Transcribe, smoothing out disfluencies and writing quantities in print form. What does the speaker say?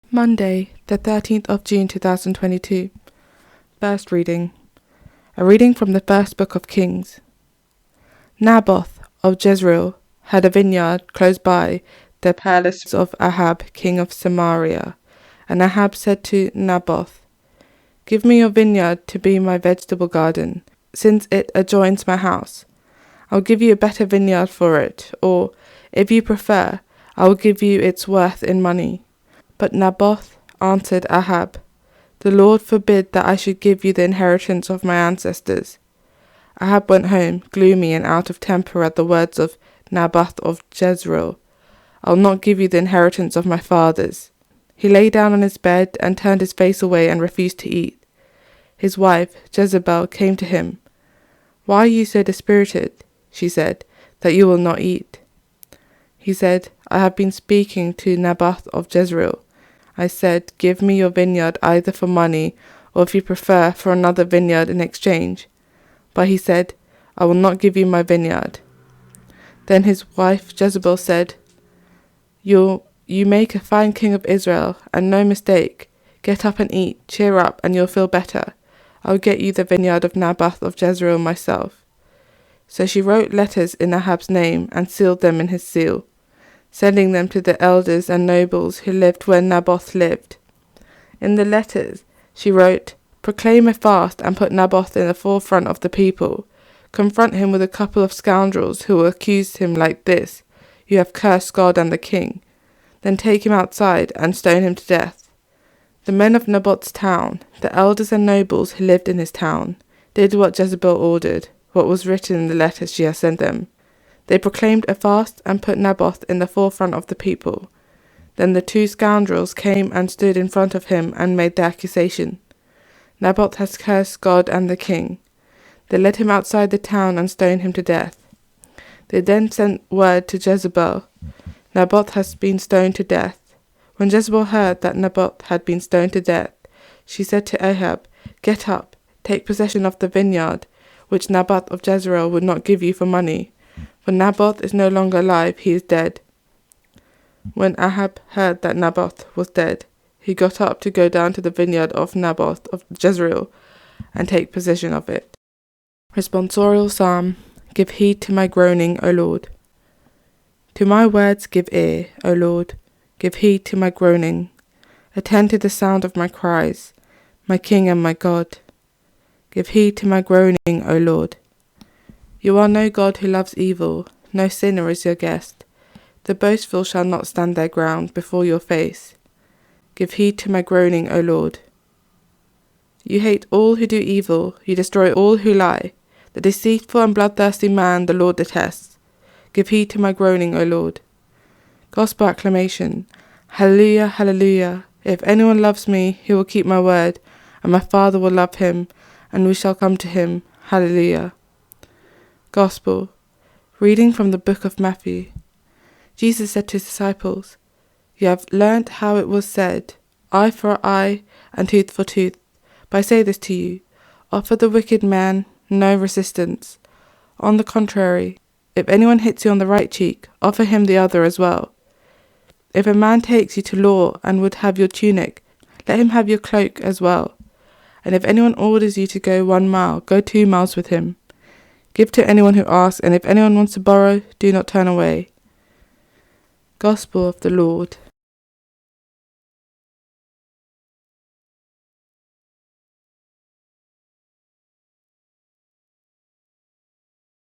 Monday, the 13th of June 2022. First reading. A reading from the first book of Kings. Naboth of Jezreel had a vineyard close by the palace of Ahab, king of Samaria. And Ahab said to Naboth, "Give me your vineyard to be my vegetable garden, since it adjoins my house. I'll give you a better vineyard for it, or, if you prefer, I will give you its worth in money." But Naboth answered Ahab, "The Lord forbid that I should give you the inheritance of my ancestors." Ahab went home, gloomy and out of temper at the words of Naboth of Jezreel. "I'll not give you the inheritance of my fathers." He lay down on his bed and turned his face away and refused to eat. His wife, Jezebel, came to him. "Why are you so dispirited," she said, "that you will not eat?" He said, "I have been speaking to Naboth of Jezreel. I said, 'Give me your vineyard either for money, or if you prefer, for another vineyard in exchange.' But he said, 'I will not give you my vineyard.'" Then his wife Jezebel said, You make a fine king of Israel, and no mistake. Get up and eat, cheer up, and you'll feel better. I'll get you the vineyard of Naboth of Jezreel myself." So she wrote letters in Ahab's name and sealed them in his seal, sending them to the elders and nobles who lived where Naboth lived. In the letters she wrote, "Proclaim a fast and put Naboth in the forefront of the people. Confront him with a couple of scoundrels who will accuse him like this: 'You have cursed God and the king.' Then take him outside and stone him to death." The men of Naboth's town, the elders and nobles who lived in his town, did what Jezebel ordered, what was written in the letters she had sent them. They proclaimed a fast and put Naboth in the forefront of the people. Then the two scoundrels came and stood in front of him and made the accusation: "Naboth has cursed God and the king." They led him outside the town and stoned him to death. They then sent word to Jezebel, "Naboth has been stoned to death." When Jezebel heard that Naboth had been stoned to death, she said to Ahab, "Get up, take possession of the vineyard, which Naboth of Jezreel would not give you for money. For Naboth is no longer alive, he is dead." When Ahab heard that Naboth was dead, he got up to go down to the vineyard of Naboth of Jezreel and take possession of it. Responsorial Psalm. Give heed to my groaning, O Lord. To my words give ear, O Lord. Give heed to my groaning. Attend to the sound of my cries, my King and my God. Give heed to my groaning, O Lord. You are no God who loves evil, no sinner is your guest. The boastful shall not stand their ground before your face. Give heed to my groaning, O Lord. You hate all who do evil, you destroy all who lie. The deceitful and bloodthirsty man the Lord detests. Give heed to my groaning, O Lord. Gospel acclamation. Hallelujah, hallelujah. If anyone loves me, he will keep my word, and my Father will love him, and we shall come to him. Hallelujah. Gospel. Reading from the book of Matthew. Jesus said to his disciples, "You have learnt how it was said, 'Eye for eye and tooth for tooth.' But I say this to you, offer the wicked man no resistance. On the contrary, if anyone hits you on the right cheek, offer him the other as well. If a man takes you to law and would have your tunic, let him have your cloak as well. And if anyone orders you to go 1 mile, go 2 miles with him. Give to anyone who asks, and if anyone wants to borrow, do not turn away." Gospel of the Lord.